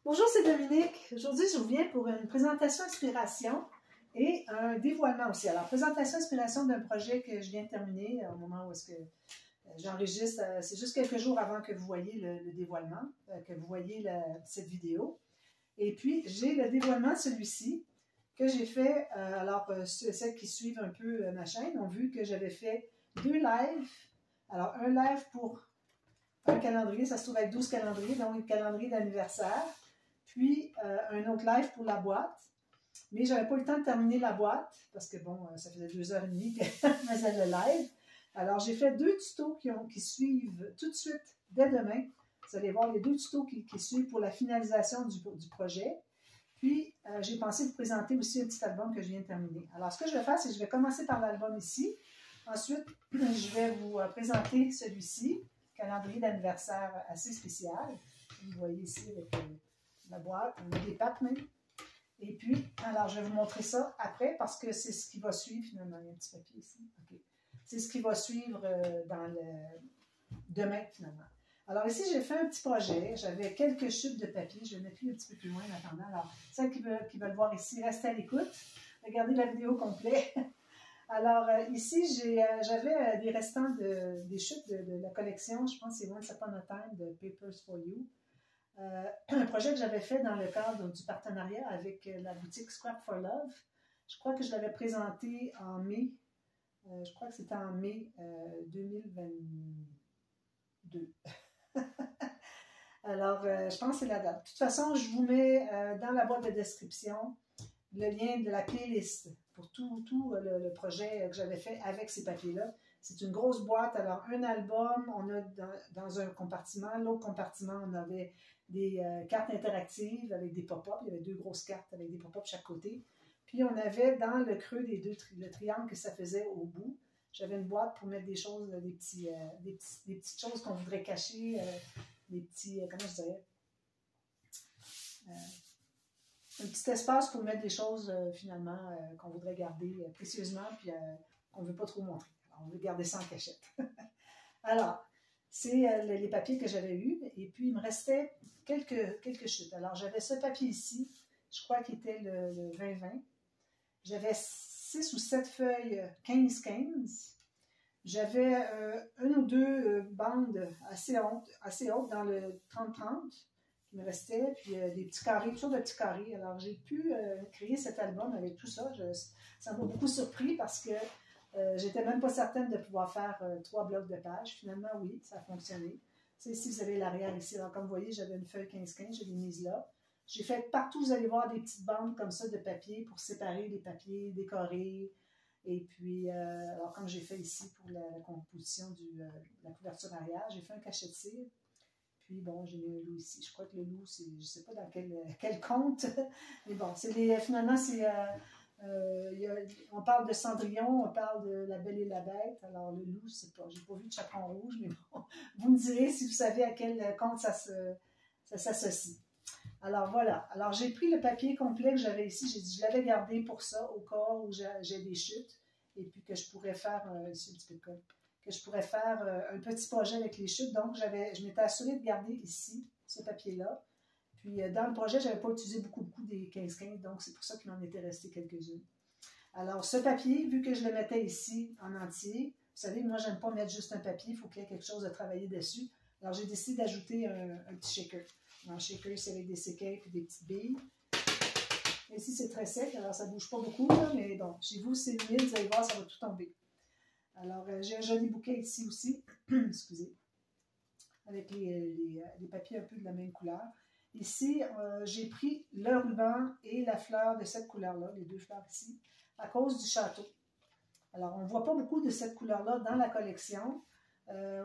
Bonjour, c'est Dominique. Aujourd'hui, je vous viens pour une présentation inspiration et un dévoilement aussi. Alors, présentation inspiration d'un projet que je viens de terminer au moment où est-ce que j'enregistre. C'est juste quelques jours avant que vous voyez le dévoilement, que vous voyez cette vidéo. Et puis, j'ai le dévoilement, celui-ci, que j'ai fait. Alors, celles qui suivent un peu ma chaîne ont vu que j'avais fait 2 lives. Alors, un live pour un calendrier, ça se trouve avec 12 calendriers, donc un calendrier d'anniversaire. Puis, un autre live pour la boîte. Mais je n'avais pas eu le temps de terminer la boîte, parce que bon, ça faisait 2h30 que je faisais le live. Alors, j'ai fait 2 tutos qui suivent tout de suite, dès demain. Vous allez voir les 2 tutos qui suivent pour la finalisation du projet. Puis, j'ai pensé vous présenter aussi un petit album que je viens de terminer. Alors, ce que je vais faire, c'est que je vais commencer par l'album ici. Ensuite, je vais vous présenter celui-ci, calendrier d'anniversaire assez spécial. Vous voyez ici avec la boîte, on a des pattes même. Et puis, alors je vais vous montrer ça après parce que c'est ce qui va suivre finalement. Il y a un petit papier ici. Okay. C'est ce qui va suivre demain finalement. Alors ici, j'ai fait un petit projet. J'avais quelques chutes de papier. Je vais mettre un petit peu plus loin en attendant. Alors, celles qui veulent voir ici, restez à l'écoute. Regardez la vidéo complète. Alors ici, j'avais des restants des chutes de la collection. Je pense que c'est Once Upon a Time de Papers for You. Un projet que j'avais fait dans le cadre du partenariat avec la boutique Scrap for Love. Je crois que je l'avais présenté en mai. Je crois que c'était en mai 2022. Alors, je pense que c'est la date. De toute façon, je vous mets dans la boîte de description le lien de la playlist pour tout le projet que j'avais fait avec ces papiers-là. C'est une grosse boîte. Alors, un album, on a dans un compartiment. L'autre compartiment, on avait des cartes interactives avec des pop-up. Il y avait 2 grosses cartes avec des pop-up chaque côté. Puis, on avait dans le creux des deux, le triangle que ça faisait au bout, j'avais une boîte pour mettre des choses, des petites choses qu'on voudrait cacher, des petits, comment je dirais, un petit espace pour mettre des choses finalement qu'on voudrait garder précieusement puis qu'on ne veut pas trop montrer. Alors, on veut garder ça en cachette. Alors, c'est les papiers que j'avais eus et puis il me restait quelques chutes. Alors, j'avais ce papier ici, je crois qu'il était le 20-20. J'avais 6 ou 7 feuilles 15-15. J'avais 1 ou 2 bandes assez hautes dans le 30-30. Il me restait, puis des petits carrés, toutes sortes de petits carrés. Alors, j'ai pu créer cet album avec tout ça. Ça m'a beaucoup surpris parce que j'étais même pas certaine de pouvoir faire 3 blocs de pages. Finalement, oui, ça a fonctionné. Ici, vous avez l'arrière ici. Alors, comme vous voyez, j'avais une feuille 15-15, je l'ai mise là. J'ai fait partout, vous allez voir des petites bandes comme ça de papier pour séparer les papiers décorés. Et puis, alors, comme j'ai fait ici pour la composition de la couverture arrière, j'ai fait un cachet de cire. Puis bon, j'ai mis un loup ici. Je crois que le loup, c'est, je ne sais pas dans quel conte, mais bon, finalement, on parle de Cendrillon, on parle de La Belle et la Bête. Alors le loup, je ne sais pas, je n'ai pas vu de chaperon rouge, mais bon, vous me direz si vous savez à quel conte ça s'associe. Alors voilà, alors j'ai pris le papier complet que j'avais ici, j'ai dit je l'avais gardé pour ça, au cas où j'ai des chutes, et puis que je pourrais faire, ici un petit peu de colle, que je pourrais faire un petit projet avec les chutes. Donc, je m'étais assurée de garder ici, ce papier-là. Puis, dans le projet, je n'avais pas utilisé beaucoup des 15-15, donc c'est pour ça qu'il m'en était resté quelques-unes. Alors, ce papier, vu que je le mettais ici en entier, vous savez, moi, je n'aime pas mettre juste un papier, il faut qu'il y ait quelque chose de travailler dessus. Alors, j'ai décidé d'ajouter un petit shaker. Dans le shaker, c'est avec des séquelles et des petites billes. Ici, c'est très sec, alors ça ne bouge pas beaucoup, là, mais bon, chez vous, c'est humide, vous allez voir, ça va tout tomber. Alors, j'ai un joli bouquet ici aussi, excusez, avec les papiers un peu de la même couleur. Ici, j'ai pris le ruban et la fleur de cette couleur-là, les 2 fleurs ici, à cause du château. Alors, on ne voit pas beaucoup de cette couleur-là dans la collection.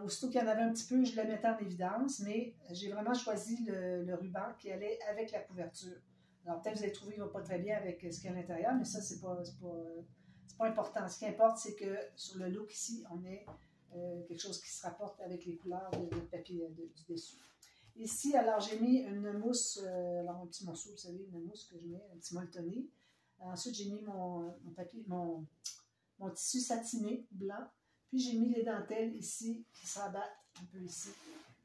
Aussitôt qu'il y en avait un petit peu, je le mettais en évidence, mais j'ai vraiment choisi le ruban qui allait avec la couverture. Alors, peut-être que vous allez trouver qu'il ne va pas très bien avec ce qu'il y a à l'intérieur, mais ça, c'est pas important. Ce qui importe, c'est que sur le look ici, on ait quelque chose qui se rapporte avec les couleurs de papier du dessus. Ici, alors, j'ai mis une mousse, alors un petit morceau, vous savez, une mousse que je mets, un petit molletonné. Ensuite, j'ai mis mon tissu satiné blanc. Puis, j'ai mis les dentelles ici qui se rabattent un peu ici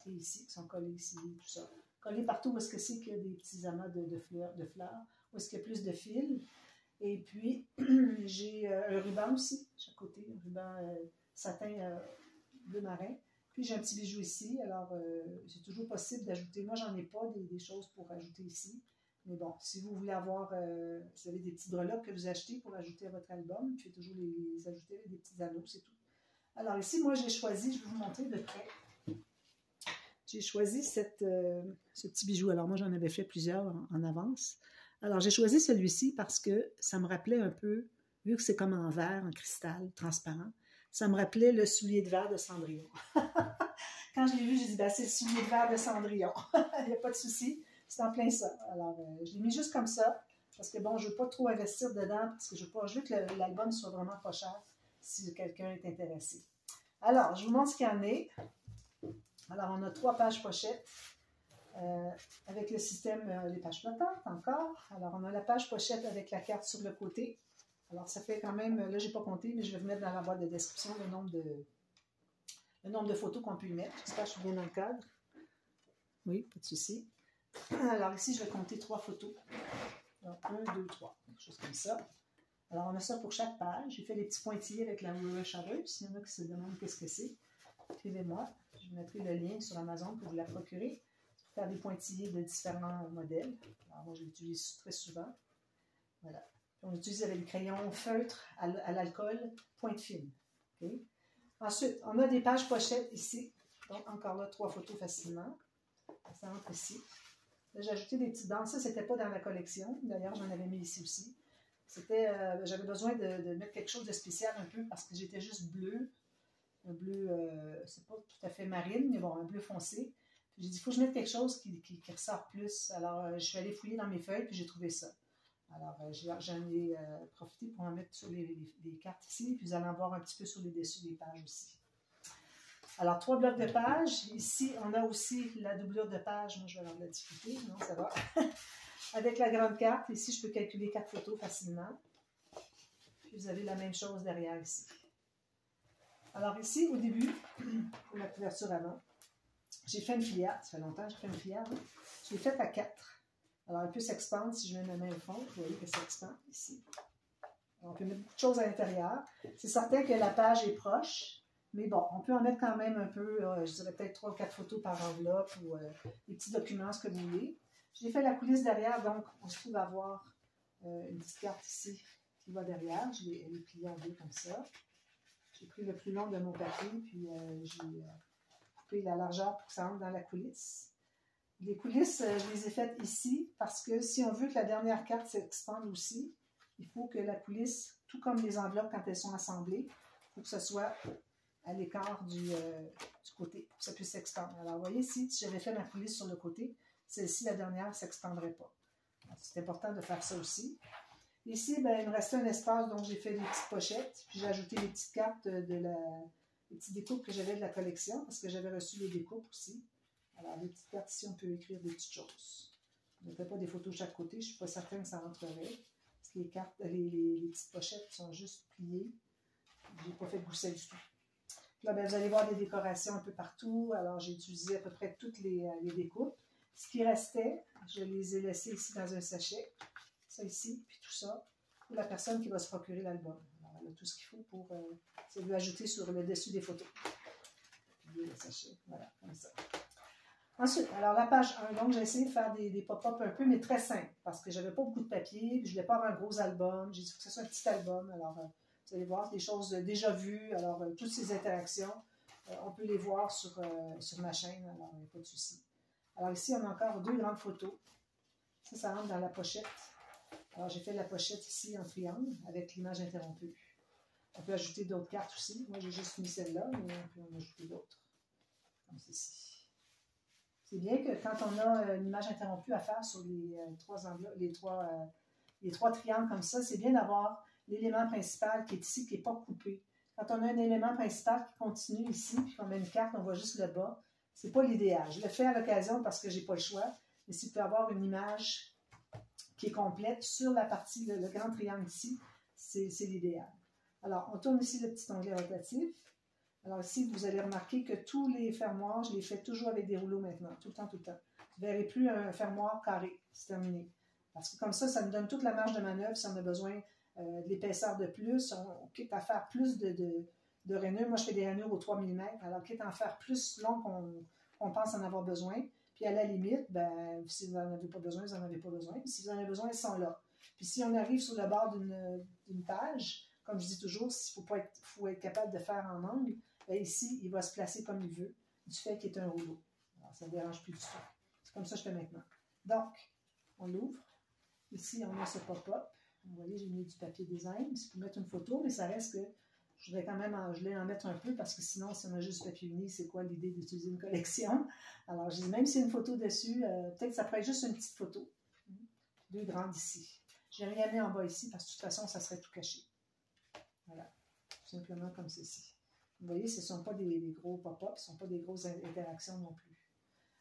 et ici, qui sont collées ici, tout ça. coller partout où est-ce que c'est qu'il y a des petits amas de fleurs, où est-ce qu'il y a plus de fils. Et puis, j'ai un ruban aussi, chaque côté, un ruban satin bleu marin. Puis, j'ai un petit bijou ici. Alors, c'est toujours possible d'ajouter. Moi, j'en ai pas des choses pour ajouter ici. Mais bon, si vous voulez avoir, vous avez des petites breloques que vous achetez pour ajouter à votre album, vous pouvez toujours les ajouter avec des petits anneaux, c'est tout. Alors ici, moi, j'ai choisi, je vais vous montrer de près. J'ai choisi ce petit bijou. Alors moi, j'en avais fait plusieurs en avance. Alors, j'ai choisi celui-ci parce que ça me rappelait un peu, vu que c'est comme en verre, en cristal, transparent, ça me rappelait le soulier de verre de Cendrillon. Quand je l'ai vu, j'ai dit, ben, c'est le soulier de verre de Cendrillon. Il n'y a pas de souci. C'est en plein ça. Alors, je l'ai mis juste comme ça, parce que bon, je ne veux pas trop investir dedans, parce que je veux que l'album soit vraiment pas cher, si quelqu'un est intéressé. Alors, je vous montre ce qu'il y en a. Alors, on a 3 pages pochettes, avec le système, les pages flottantes encore. Alors, on a la page pochette avec la carte sur le côté. Alors, ça fait quand même, là, je n'ai pas compté, mais je vais vous mettre dans la boîte de description le nombre de photos qu'on peut y mettre. J'espère que je suis bien dans le cadre. Oui, pas de souci. Alors ici, je vais compter 3 photos. Alors, 1, 2, 3, quelque chose comme ça. Alors, on a ça pour chaque page. J'ai fait des petits pointillés avec la rouleuse chareuse. S'il y en a qui se demandent qu'est-ce que c'est, écrivez-moi. Je mettrai le lien sur Amazon pour vous la procurer. Pour faire des pointillés de différents modèles. Alors, moi, je l'utilise très souvent. Voilà. Puis on utilise avec des crayons feutres à l'alcool, pointe fine. Okay? Ensuite, on a des pages pochettes ici. Donc, encore là, 3 photos facilement. Ça entre ici. J'ai ajouté des petites dents. Ça, c'était pas dans la collection. D'ailleurs, j'en avais mis ici aussi. J'avais besoin de mettre quelque chose de spécial un peu parce que j'étais juste bleu. Un bleu, c'est pas tout à fait marine, mais bon, un bleu foncé. J'ai dit, il faut que je mette quelque chose qui ressort plus. Alors, je suis allée fouiller dans mes feuilles, puis j'ai trouvé ça. Alors, j'en ai profité pour en mettre sur les cartes ici, puis vous allez en voir un petit peu sur les dessus des pages aussi. Alors, 3 blocs de pages. Ici, on a aussi la doublure de page. Moi, je vais avoir de la difficulté. Non, ça va. Avec la grande carte, ici, je peux calculer 4 photos facilement. Puis, vous avez la même chose derrière ici. Alors, ici, au début, pour la couverture avant, j'ai fait une filière. Ça fait longtemps que j'ai fait une filière. Je l'ai faite à 4. Alors, elle peut s'expandre si je mets ma main au fond. Vous voyez qu'elle s'expand ici. Alors, on peut mettre beaucoup de choses à l'intérieur. C'est certain que la page est proche. Mais bon, on peut en mettre quand même un peu, je dirais peut-être 3 ou 4 photos par enveloppe ou des petits documents, ce que vous voulez. J'ai fait la coulisse derrière, donc on se trouve avoir une petite carte ici qui va derrière. Elle est pliée en 2 comme ça. J'ai pris le plus long de mon papier, puis j'ai coupé la largeur pour que ça entre dans la coulisse. Les coulisses, je les ai faites ici parce que si on veut que la dernière carte s'expande aussi, il faut que la coulisse, tout comme les enveloppes quand elles sont assemblées, il faut que ce soit à l'écart du côté, pour que ça puisse s'expandre. Alors, vous voyez, si j'avais fait ma coulisse sur le côté, celle-ci, la dernière, ne s'expandrait pas. C'est important de faire ça aussi. Ici, ben, il me restait un espace, donc j'ai fait des petites pochettes, puis j'ai ajouté les petites cartes les petites découpes que j'avais de la collection, parce que j'avais reçu les découpes aussi. Alors, les petites cartes ici, on peut écrire des petites choses. Je ne fais pas des photos de chaque côté, je ne suis pas certaine que ça rentrerait, parce que les cartes, les petites pochettes sont juste pliées. Je n'ai pas fait de gousset du tout. Là, ben, vous allez voir des décorations un peu partout. Alors, j'ai utilisé à peu près toutes les découpes. Ce qui restait, je les ai laissés ici dans un sachet. Ça ici, puis tout ça, pour la personne qui va se procurer l'album. Alors, elle a tout ce qu'il faut pour lui ajouter sur le dessus des photos. Puis le sachet, voilà, comme ça. Ensuite, alors la page 1, donc j'ai essayé de faire des pop-up un peu, mais très simples, parce que j'avais pas beaucoup de papier, puis je voulais pas avoir un gros album. J'ai dit que ce soit un petit album. Alors, vous allez voir des choses déjà vues. Alors, toutes ces interactions, on peut les voir sur ma chaîne. Alors, il n'y a pas de souci. Alors, ici, on a encore 2 grandes photos. Ça rentre dans la pochette. Alors, j'ai fait la pochette ici en triangle avec l'image interrompue. On peut ajouter d'autres cartes aussi. Moi, j'ai juste mis celle-là, mais on peut en ajouter d'autres. Comme ceci. C'est bien que quand on a une image interrompue à faire sur les 3 enveloppes, les 3 triangles comme ça, c'est bien d'avoir l'élément principal qui est ici, qui n'est pas coupé. Quand on a un élément principal qui continue ici, puis qu'on met une carte, on voit juste le bas, c'est pas l'idéal. Je le fais à l'occasion parce que j'ai pas le choix, mais si vous pouvez avoir une image qui est complète sur la partie, le grand triangle ici, c'est l'idéal. Alors, on tourne ici le petit onglet rotatif. Alors ici, vous allez remarquer que tous les fermoirs, je les fais toujours avec des rouleaux maintenant, tout le temps, tout le temps. Vous ne verrez plus un fermoir carré. C'est terminé. Parce que comme ça nous donne toute la marge de manœuvre si on a besoin de l'épaisseur de plus. On quitte à faire plus de rainures. Moi, je fais des rainures aux 3 mm. Alors, quitte à en faire plus long qu'on pense en avoir besoin. Puis, à la limite, ben, si vous n'en avez pas besoin, vous n'en avez pas besoin. Puis, si vous en avez besoin, ils sont là. Puis, si on arrive sur le bord d'une page, comme je dis toujours, il faut être capable de faire en angle, bien, ici, il va se placer comme il veut, du fait qu'il est un rouleau. Alors, ça ne dérange plus du tout. C'est comme ça que je fais maintenant. Donc, on l'ouvre. Ici, on a ce pop-up. Vous voyez, j'ai mis du papier design. C'est pour mettre une photo, mais ça reste que je voudrais quand même en mettre un peu parce que sinon, si on a juste papier uni, c'est quoi l'idée d'utiliser une collection? Alors, je dis, même s'il y a une photo dessus, peut-être que ça pourrait être juste une petite photo. 2 grandes ici. Je n'ai rien mis en bas ici parce que de toute façon, ça serait tout caché. Voilà. Tout simplement comme ceci. Vous voyez, ce ne sont pas des gros pop-up, ce ne sont pas des grosses interactions non plus.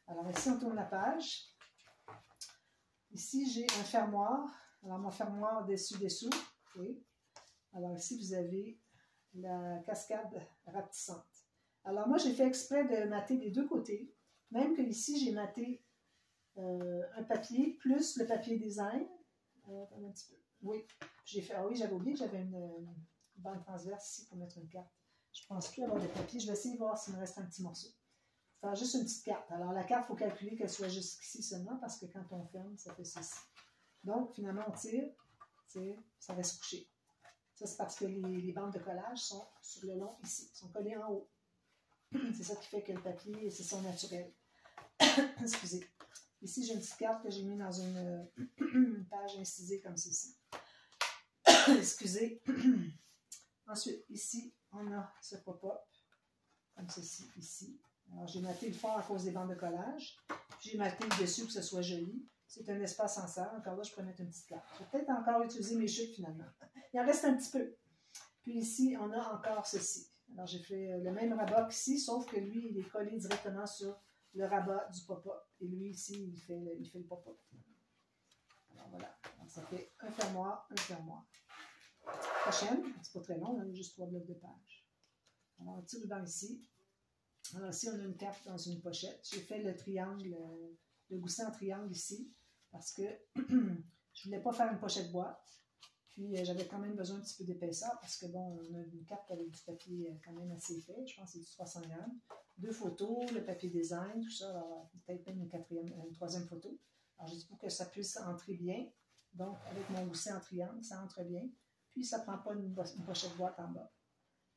Alors, ici, on tourne la page. Ici, j'ai un fermoir. Alors, mon fermoir dessus-dessous. Oui. Alors, ici, vous avez la cascade rapetissante. Alors, moi, j'ai fait exprès de mater des deux côtés. Même que ici, j'ai maté un papier plus le papier design. Un petit peu. Oui. J'ai fait. Ah oui, j'avais oublié que j'avais une bande transverse ici pour mettre une carte. Je ne pense plus avoir de papier. Je vais essayer de voir s'il me reste un petit morceau. Faire juste une petite carte. Alors, la carte, il faut calculer qu'elle soit jusqu'ici seulement parce que quand on ferme, ça fait ceci. Donc, finalement, on tire, ça va se coucher. Ça, c'est parce que les bandes de collage sont sur le long ici, sont collées en haut. C'est ça qui fait que le papier, c'est son naturel. Excusez. Ici, j'ai une petite carte que j'ai mise dans une page incisée comme ceci. Excusez. Ensuite, ici, on a ce pop-up, comme ceci, ici. Alors, j'ai maté le fond à cause des bandes de collage. J'ai maté le dessus pour que ce soit joli. C'est un espace en serre. Encore là, je pourrais mettre une petite carte. Je vais peut-être encore utiliser mes chutes finalement. Il en reste un petit peu. Puis ici, on a encore ceci. Alors, j'ai fait le même rabat qu'ici, sauf que lui, il est collé directement sur le rabat du pop-up. Et lui, ici, il fait le pop-up. Alors, voilà. Alors, ça fait un fermoir, un fermoir. Prochaine, c'est pas très long, on a juste 3 blocs de page. Alors, un petit ruban ici. Alors, ici, on a une carte dans une pochette. J'ai fait le triangle, le gousset en triangle ici, parce que je ne voulais pas faire une pochette boîte. Puis, j'avais quand même besoin un petit peu d'épaisseur, parce que, bon, on a une carte avec du papier quand même assez épais. Je pense que c'est du 300 grammes. 2 photos, le papier design, tout ça. Alors, peut-être même une troisième photo. Alors, j'ai dit pour que ça puisse entrer bien. Donc, avec mon gousset en triangle, ça entre bien. Puis, ça ne prend pas une pochette boîte en bas.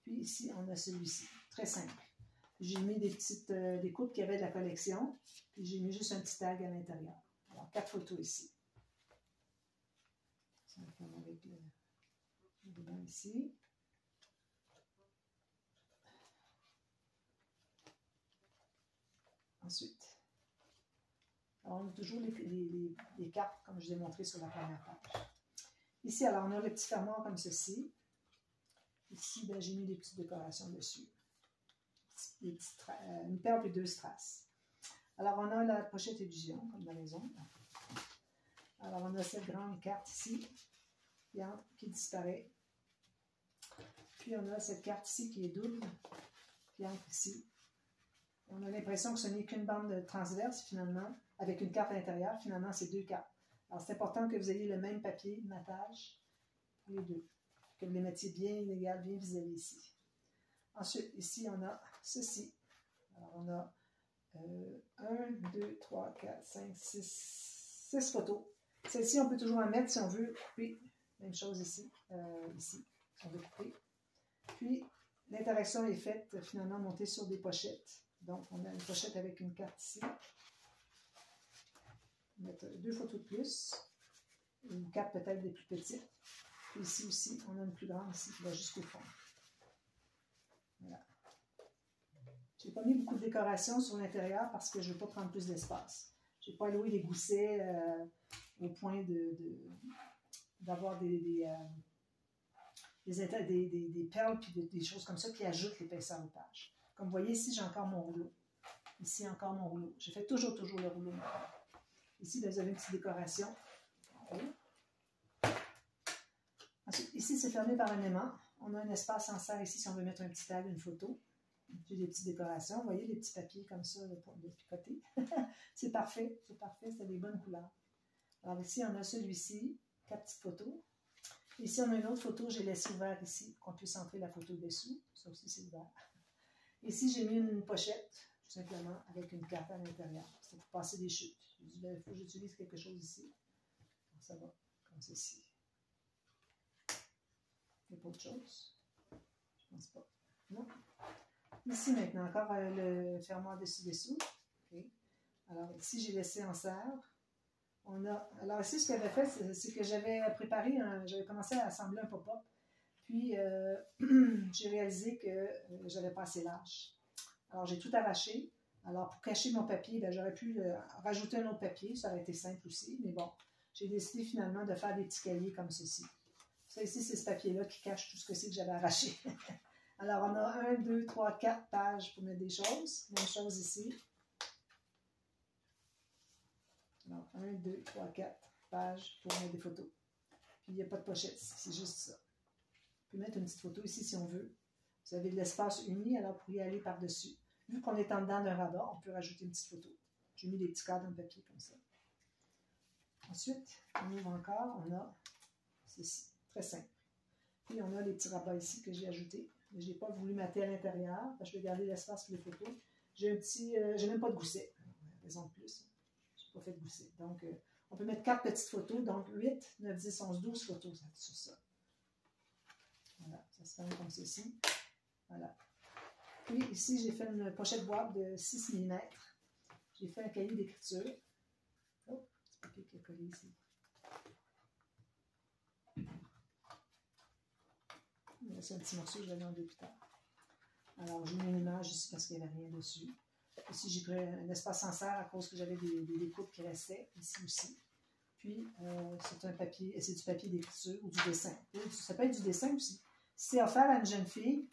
Puis, ici, on a celui-ci. Très simple. J'ai mis des coupes qu'il y avait de la collection. Puis, j'ai mis juste un petit tag à l'intérieur. Alors, 4 photos ici. Ça va faire avec le ruban ici. Ensuite, alors on a toujours les cartes, comme je vous ai montré sur la première page. Ici, alors, on a le petit fermoir comme ceci. Ici, ben, j'ai mis des petites décorations dessus. Une perle et 2 strass. Alors, on a la pochette illusion, comme dans les ombres. Alors, on a cette grande carte ici, qui disparaît. Puis, on a cette carte ici qui est double, qui entre ici. On a l'impression que ce n'est qu'une bande transverse, finalement, avec une carte à l'intérieur. Finalement, c'est 2 cartes. Alors, c'est important que vous ayez le même papier de matage pour les deux. Que vous les mettiez bien égal, bien vis-à-vis ici. Ensuite, ici, on a ceci. Alors, on a 1, 2, 3, 4, 5, 6 photos. Celle-ci, on peut toujours en mettre si on veut couper. Même chose ici. Ici, on veut couper. Puis, l'interaction est faite, finalement, montée sur des pochettes. Donc, on a une pochette avec une carte ici. On va mettre 2 photos de plus. Une carte peut-être des plus petites. Puis ici aussi, on a une plus grande ici qui va jusqu'au fond. Voilà. Je n'ai pas mis beaucoup de décoration sur l'intérieur parce que je ne veux pas prendre plus d'espace. Je n'ai pas alloué les goussets au point d'avoir des perles et des choses comme ça qui ajoutent l'épaisseur aux pages. Comme vous voyez, ici, j'ai encore mon rouleau. Ici, encore mon rouleau. Je fais toujours le rouleau. Ici, vous avez une petite décoration. Ensuite, ici, c'est fermé par un aimant. On a un espace en serre ici si on veut mettre un petit tag, une photo. J'ai des petites décorations. Vous voyez, des petits papiers comme ça de picoter. C'est parfait, c'est des bonnes couleurs. Alors ici, on a celui-ci, 4 petites photos. Ici, on a une autre photo, j'ai laissé ouvert ici, pour qu'on puisse entrer la photo dessous. Ça aussi, c'est ouvert. Ici, j'ai mis une pochette, tout simplement, avec une carte à l'intérieur. C'est pour passer des chutes. J'ai dit, il faut que j'utilise quelque chose ici. Donc, ça va, comme ceci. Il n'y a pas autre chose? Je pense pas. Non. Ici, maintenant, encore le fermoir dessus-dessous. Okay. Alors, ici, j'ai laissé en serre. Alors ici, ce que j'avais fait, c'est que j'avais préparé, j'avais commencé à assembler un pop-up, puis j'ai réalisé que j'avais pas assez large. Alors j'ai tout arraché. Alors pour cacher mon papier, j'aurais pu rajouter un autre papier, ça aurait été simple aussi, mais bon, j'ai décidé finalement de faire des petits cahiers comme ceci. Ça ici, c'est ce papier-là qui cache tout ce que c'est que j'avais arraché. Alors on a 1, 2, 3, 4 pages pour mettre des choses. Même chose ici. Alors, 1, 2, 3, 4 pages pour mettre des photos. Puis, il n'y a pas de pochette, c'est juste ça. On peut mettre une petite photo ici si on veut. Vous avez de l'espace uni, alors vous pourriez aller par-dessus. Vu qu'on est en dedans d'un rabat, on peut rajouter une petite photo. J'ai mis des petits cadres dans le papier comme ça. Ensuite, on ouvre encore, on a ceci, très simple. Puis, on a les petits rabats ici que j'ai ajoutés. Mais je n'ai pas voulu mater à l'intérieur, parce que je vais garder l'espace pour les photos. J'ai un petit, j'ai même pas de gousset. Raison de plus. Pas fait de gousset. Donc, on peut mettre 4 petites photos, donc 8, 9, 10, 11, 12 photos sur ça. Voilà, ça se fait comme ceci. Voilà. Puis ici, j'ai fait une pochette boîte de 6 mm. J'ai fait un cahier d'écriture. Oh, petit papier qui est collé ici. C'est un petit morceau que j'avais enlevé plus tard. Alors, j'ai mis une image ici parce qu'il n'y avait rien dessus. Ici, j'ai pris un espace en serre à cause que j'avais des découpes qui restaient, ici aussi. Puis, c'est un papier, c'est du papier d'écriture ou du dessin. Ça peut être du dessin aussi. Si c'est offert à une jeune fille,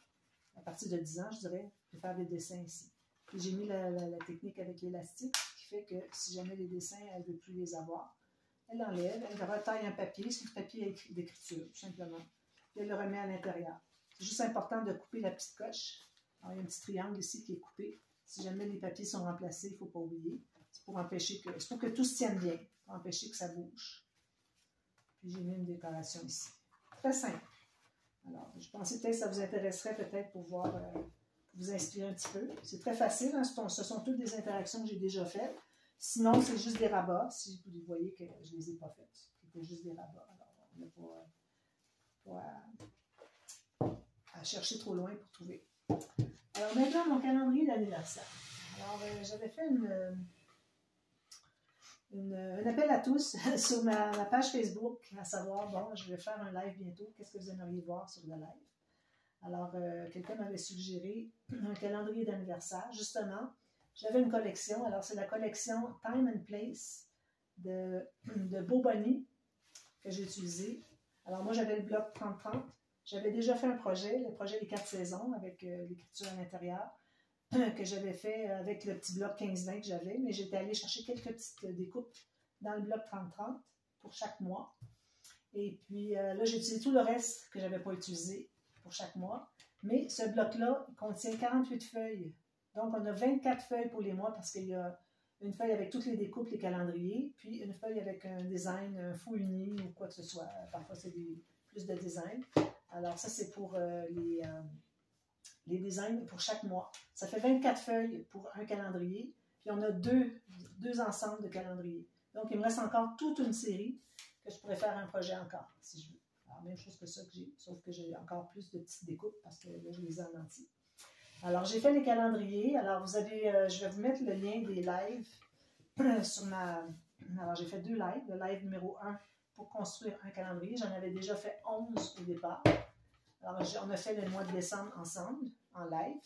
à partir de 10 ans, je dirais, de faire des dessins ici. Puis, j'ai mis la technique avec l'élastique qui fait que si jamais les dessins, elle ne veut plus les avoir, elle l'enlève, elle retaille un papier, c'est du papier d'écriture, tout simplement. Puis, elle le remet à l'intérieur. C'est juste important de couper la petite coche. Alors, il y a un petit triangle ici qui est coupé. Si jamais les papiers sont remplacés, il ne faut pas oublier. C'est pour empêcher que, c'est pour que tout se tienne bien, pour empêcher que ça bouge. Puis j'ai mis une décoration ici. Très simple. Alors, je pensais peut-être que ça vous intéresserait peut-être pour voir, pour vous inspirer un petit peu. C'est très facile, hein? Ce sont toutes des interactions que j'ai déjà faites. Sinon, c'est juste des rabats, si vous voyez que je ne les ai pas faites. C'était juste des rabats. Alors, on n'a pas à chercher trop loin pour trouver. Alors maintenant, mon calendrier d'anniversaire. Alors, j'avais fait un appel à tous sur ma page Facebook, à savoir, bon, je vais faire un live bientôt, qu'est-ce que vous aimeriez voir sur le live? Alors, quelqu'un m'avait suggéré un calendrier d'anniversaire. Justement, j'avais une collection, alors c'est la collection Time and Place de Beau Bonnie que j'ai utilisé. Alors moi, j'avais le bloc 30-30. J'avais déjà fait un projet, le projet des 4 saisons, avec l'écriture à l'intérieur, que j'avais fait avec le petit bloc 15-20 que j'avais, mais j'étais allée chercher quelques petites découpes dans le bloc 30-30 pour chaque mois. Et puis là, j'ai utilisé tout le reste que je n'avais pas utilisé pour chaque mois. Mais ce bloc-là contient 48 feuilles. Donc, on a 24 feuilles pour les mois parce qu'il y a une feuille avec toutes les découpes, les calendriers, puis une feuille avec un design, un faux uni ou quoi que ce soit. Parfois, c'est plus de design. Alors, ça, c'est pour les designs pour chaque mois. Ça fait 24 feuilles pour un calendrier, puis on a deux ensembles de calendriers. Donc, il me reste encore toute une série que je pourrais faire un projet encore, si je veux. Alors, même chose que ça que j'ai, sauf que j'ai encore plus de petites découpes parce que là, je les ai en entier. Alors, j'ai fait les calendriers. Alors, vous avez, je vais vous mettre le lien des lives sur ma... Alors, j'ai fait 2 lives. Le live numéro 1 pour construire un calendrier. J'en avais déjà fait 11 au départ. Alors, on a fait le mois de décembre ensemble, en live.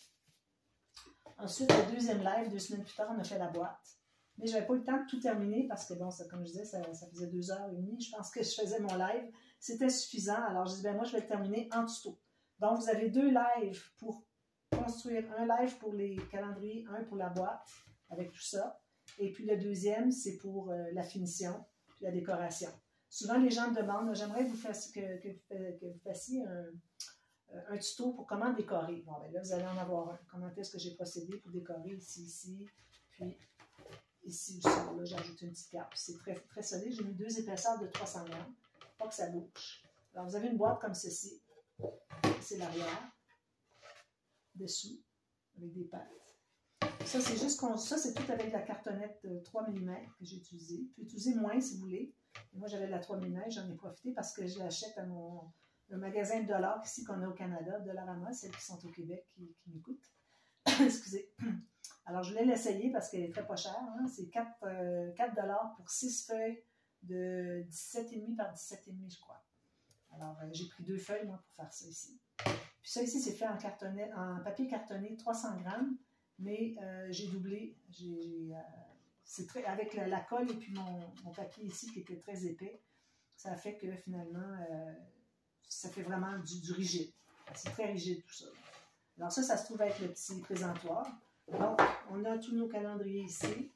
Ensuite, le deuxième live, 2 semaines plus tard, on a fait la boîte. Mais je n'avais pas eu le temps de tout terminer parce que, bon, ça, comme je disais, ça faisait 2h30. Je pense que je faisais mon live. C'était suffisant. Alors, je dis, ben moi, je vais le terminer en tuto. Donc, vous avez 2 lives pour construire. Un live pour les calendriers, un pour la boîte, avec tout ça. Et puis, le deuxième, c'est pour la finition, puis la décoration. Souvent, les gens me demandent, j'aimerais que vous fassiez un tuto pour comment décorer. Bon, ben là, vous allez en avoir un. Comment est-ce que j'ai procédé pour décorer ici, puis ici aussi. Là, j'ai ajouté une petite carte. C'est très, très solide. J'ai mis 2 épaisseurs de 300 grammes. Pas que ça bouge. Alors, vous avez une boîte comme ceci. C'est l'arrière. Dessous, avec des pattes. Ça, c'est juste ça, c'est tout avec la cartonnette 3 mm que j'ai utilisée. Vous pouvez utiliser moins si vous voulez. Et moi, j'avais la 3 mm, j'en ai profité parce que je l'achète à le magasin de dollars ici qu'on a au Canada, Dollarama, celles qui sont au Québec qui m'écoutent. Excusez. Alors, je voulais l'essayer parce qu'elle est très pas chère. Hein? C'est 4 dollars pour 6 feuilles de 17,5 par 17,5, je crois. Alors, j'ai pris 2 feuilles, moi, pour faire ça ici. Puis ça ici, c'est fait en papier cartonné 300 grammes, mais j'ai doublé. C'est avec la colle et puis mon papier ici qui était très épais. Ça a fait que finalement, ça fait vraiment du rigide. C'est très rigide tout ça. Alors ça se trouve être le petit présentoir. Donc, on a tous nos calendriers ici.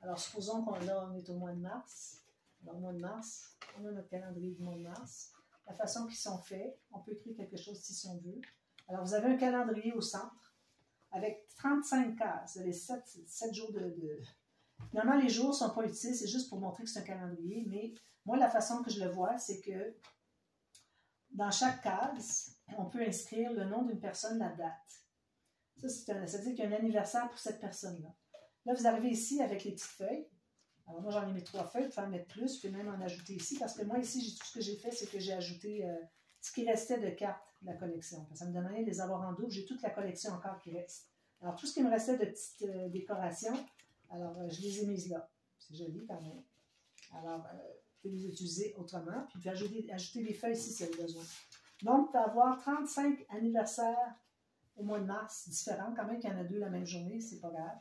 Alors, supposons qu'on est au mois de mars. Alors, au mois de mars, on a notre calendrier du mois de mars. La façon qu'ils sont faits, on peut écrire quelque chose ici si on veut. Alors, vous avez un calendrier au centre avec 35 cases. Vous avez 7 jours de... Normalement, les jours ne sont pas utiles, c'est juste pour montrer que c'est un calendrier, mais moi, la façon que je le vois, c'est que dans chaque case, on peut inscrire le nom d'une personne, la date. Ça veut dire qu'il y a un anniversaire pour cette personne-là. Là, vous arrivez ici avec les petites feuilles. Alors, moi, j'en ai mis 3 feuilles, vous pouvez en mettre plus, vous pouvez même en ajouter ici, parce que moi, ici, tout ce que j'ai fait, c'est que j'ai ajouté ce qui restait de cartes de la collection. Ça me demandait de les avoir en double, j'ai toute la collection encore qui reste. Alors, tout ce qui me restait de petites décorations, alors, je les ai mises là. C'est joli quand même. Alors, vous pouvez les utiliser autrement, puis vous pouvez ajouter des feuilles ici si vous avez besoin. Donc, vous pouvez avoir 35 anniversaires au mois de mars différents. Quand même qu'il y en a 2 la même journée, c'est pas grave.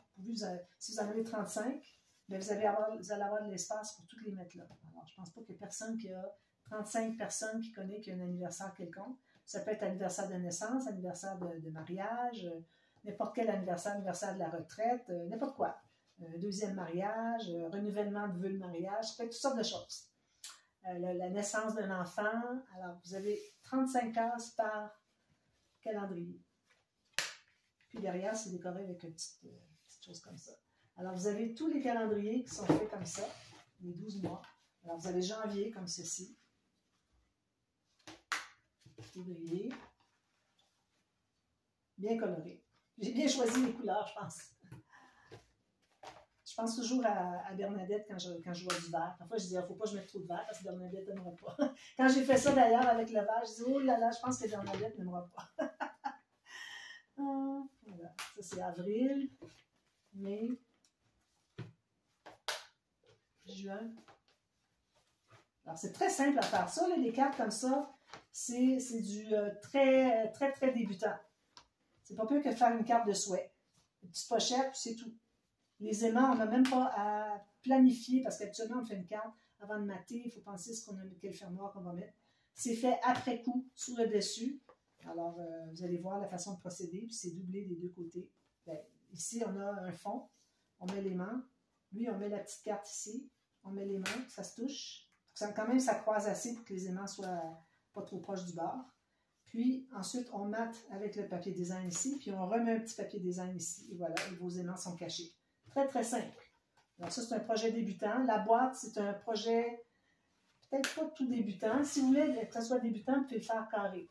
Si vous en avez 35, bien, vous allez avoir de l'espace pour toutes les mettre là. Alors, je ne pense pas qu'il y ait personne qui a 35 personnes qui connaît qu'il y a un anniversaire quelconque. Ça peut être anniversaire de naissance, anniversaire de mariage, n'importe quel anniversaire de la retraite, n'importe quoi. Deuxième mariage, renouvellement de vœux de mariage, ça peut être toutes sortes de choses. La naissance d'un enfant. Alors, vous avez 35 cases par calendrier. Puis derrière, c'est décoré avec une petite chose comme ça. Alors, vous avez tous les calendriers qui sont faits comme ça, les 12 mois. Alors, vous avez janvier comme ceci. Février. Bien coloré. J'ai bien choisi les couleurs, je pense. Je pense toujours à Bernadette quand je vois du vert. Parfois, je dis, il ne faut pas que je mette trop de vert parce que Bernadette n'aimera pas. Quand j'ai fait ça d'ailleurs avec le vert, je dis, oh là là, je pense que Bernadette n'aimera pas. Voilà. Ça, c'est avril, mai, juin. Alors, c'est très simple à faire ça. Là, les cartes comme ça, c'est du très, très, très débutant. C'est pas pire que de faire une carte de souhait. Une petite pochette, c'est tout. Les aimants, on n'a même pas à planifier parce qu'habituellement, on fait une carte avant de mater. Il faut penser quel fermoir qu'on va mettre. C'est fait après coup, sur le dessus. Alors, vous allez voir la façon de procéder. Puis, c'est doublé des 2 côtés. Bien, ici, on a un fond. On met l'aimant. Lui, on met la petite carte ici. On met l'aimant, ça se touche. Quand même, ça croise assez pour que les aimants soient pas trop proches du bord. Puis, ensuite, on mate avec le papier design ici. Puis, on remet un petit papier design ici. Et voilà, et vos aimants sont cachés. Très, très simple. Alors, ça, c'est un projet débutant. La boîte, c'est un projet peut-être pas tout débutant. Si vous voulez que ça soit débutant, vous pouvez le faire carré.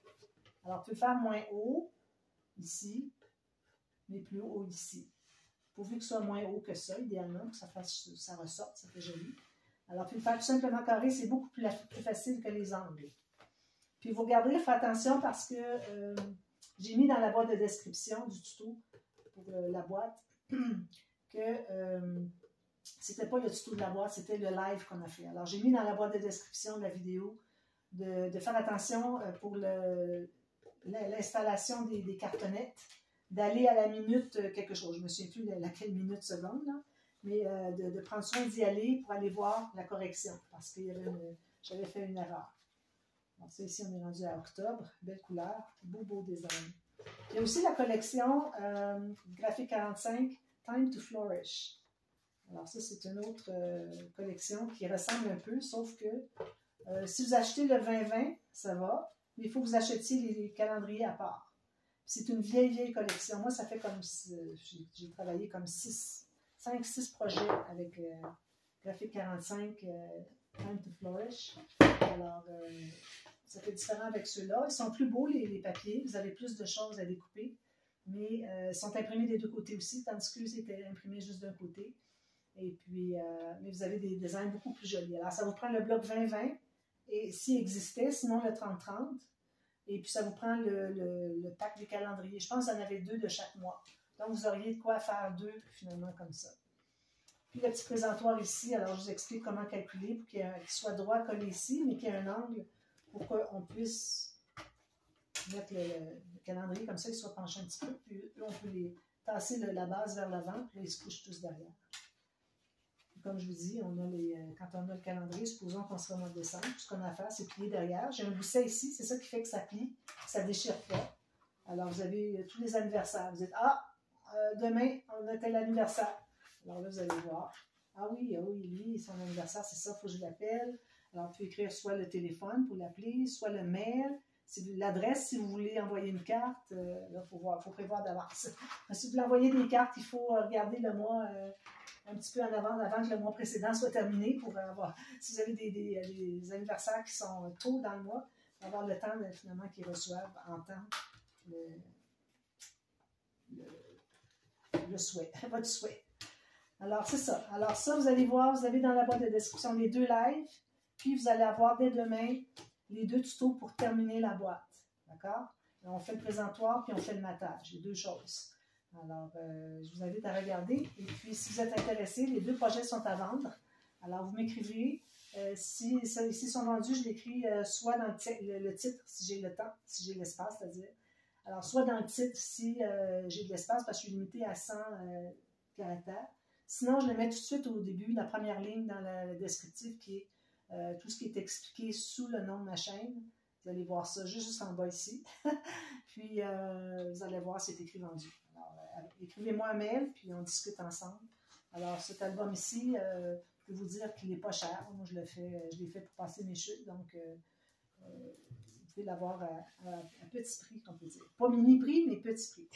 Alors, vous pouvez le faire moins haut, ici, mais plus haut ici. Pourvu que ce soit moins haut que ça, idéalement, pour que ça ressorte, ça fait joli. Alors, vous pouvez le faire tout simplement carré, c'est beaucoup plus facile que les angles. Puis, vous regardez, faites attention parce que j'ai mis dans la boîte de description du tuto pour la boîte que c'était pas le tuto de la boîte, c'était le live qu'on a fait. Alors, j'ai mis dans la boîte de description de la vidéo de faire attention pour l'installation des cartonnettes, d'aller à la minute quelque chose. Je ne me souviens plus de laquelle minute seconde, là, mais de prendre soin d'y aller pour aller voir la correction, parce que j'avais fait une erreur. Donc, ça, ici, on est rendu à octobre. Belle couleur, beau design. Il y a aussi la collection Graphique 45, Time to Flourish. Alors ça, c'est une autre collection qui ressemble un peu, sauf que si vous achetez le 2020, ça va. mais il faut que vous achetiez les calendriers à part. C'est une vieille collection. Moi, ça fait comme, j'ai travaillé comme 5-6 projets avec Graphique 45, Time to Flourish. Alors, ça fait différent avec ceux-là. Ils sont plus beaux, les papiers. Vous avez plus de choses à découper. Mais ils sont imprimés des deux côtés aussi, tandis que c'était imprimé juste d'un côté. Et puis, mais vous avez des designs beaucoup plus jolis. Alors, ça vous prend le bloc 20-20, et s'il existait, sinon le 30-30. Et puis, ça vous prend le pack des calendriers. Je pense que vous en avez 2 de chaque mois. Donc, vous auriez de quoi faire 2, finalement, comme ça. Puis, le petit présentoir ici, alors, je vous explique comment calculer pour qu'il soit droit collé ici, mais qu'il y ait un angle pour qu'on puisse mettre le calendrier comme ça, il soit penché un petit peu, puis là, on peut les tasser la base vers l'avant, puis là, ils se couchent tous derrière. Et comme je vous dis, quand on a le calendrier, supposons qu'on sera au mois de décembre, tout ce qu'on a à faire, c'est plier derrière. J'ai un gousset ici, c'est ça qui fait que ça plie, que ça ne déchire pas. Alors, vous avez tous les anniversaires. Vous dites, demain, on a tel anniversaire. Alors là, vous allez voir. Ah oui, lui, son anniversaire, c'est ça, il faut que je l'appelle. Alors, vous pouvez écrire soit le téléphone pour l'appeler, soit le mail. L'adresse, si vous voulez envoyer une carte, là, il faut prévoir d'avance. Si vous voulez envoyer des cartes, il faut regarder le mois un petit peu en avant que le mois précédent soit terminé pour avoir, si vous avez des anniversaires qui sont tôt dans le mois, avoir le temps finalement qu'ils reçoivent en temps le souhait, votre souhait. Alors, c'est ça. Alors, ça, vous allez voir, vous avez dans la boîte de description les 2 lives, puis vous allez avoir dès demain les 2 tutos pour terminer la boîte. D'accord? On fait le présentoir, puis on fait le matage, les 2 choses. Alors, je vous invite à regarder. Et puis, si vous êtes intéressé, les 2 projets sont à vendre. Alors, vous m'écrivez. Si ceux-ci sont vendus, je l'écris soit dans le titre, si j'ai le temps, si j'ai l'espace, c'est-à-dire. Alors, soit dans le titre, si j'ai de l'espace, parce que je suis limitée à 100 caractères. Sinon, je le mets tout de suite au début, la première ligne dans le descriptif, qui est tout ce qui est expliqué sous le nom de ma chaîne. Vous allez voir ça juste en bas ici. Puis, vous allez voir, c'est écrit vendu. Alors, écrivez-moi un mail, puis on discute ensemble. Alors, cet album ici, je peux vous dire qu'il n'est pas cher. Moi, je l'ai fait pour passer mes chutes, donc vous pouvez l'avoir à petit prix, on peut dire. Pas mini prix, mais petit prix.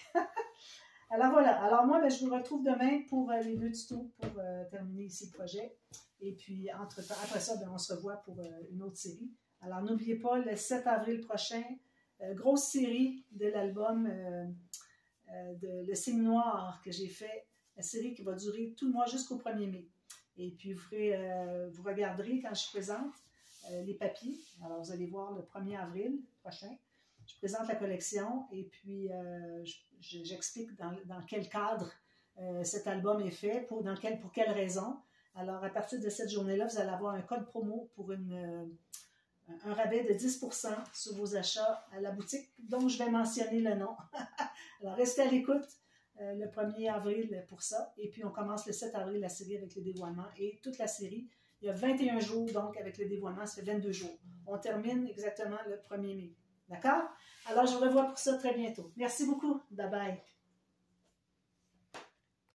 Alors voilà, alors moi, je vous retrouve demain pour les 2 tutos pour terminer ici le projet. Et puis, entre-temps, après ça, on se revoit pour une autre série. Alors, n'oubliez pas, le 7 avril prochain, grosse série de l'album de Le Signe Noir que j'ai fait, la série qui va durer tout le mois jusqu'au 1er mai. Et puis, vous regarderez quand je présente les papiers. Alors, vous allez voir le 1er avril prochain. Je présente la collection et puis j'explique dans quel cadre cet album est fait, pour quelle raison. Alors, à partir de cette journée-là, vous allez avoir un code promo pour un rabais de 10% sur vos achats à la boutique, dont je vais mentionner le nom. Alors, restez à l'écoute le 1er avril pour ça. Et puis, on commence le 7 avril la série avec les dévoilements. Et toute la série, il y a 21 jours, donc, avec le dévoilement, ça fait 22 jours. On termine exactement le 1er mai. D'accord? Alors, je vous revois pour ça très bientôt. Merci beaucoup. Bye bye.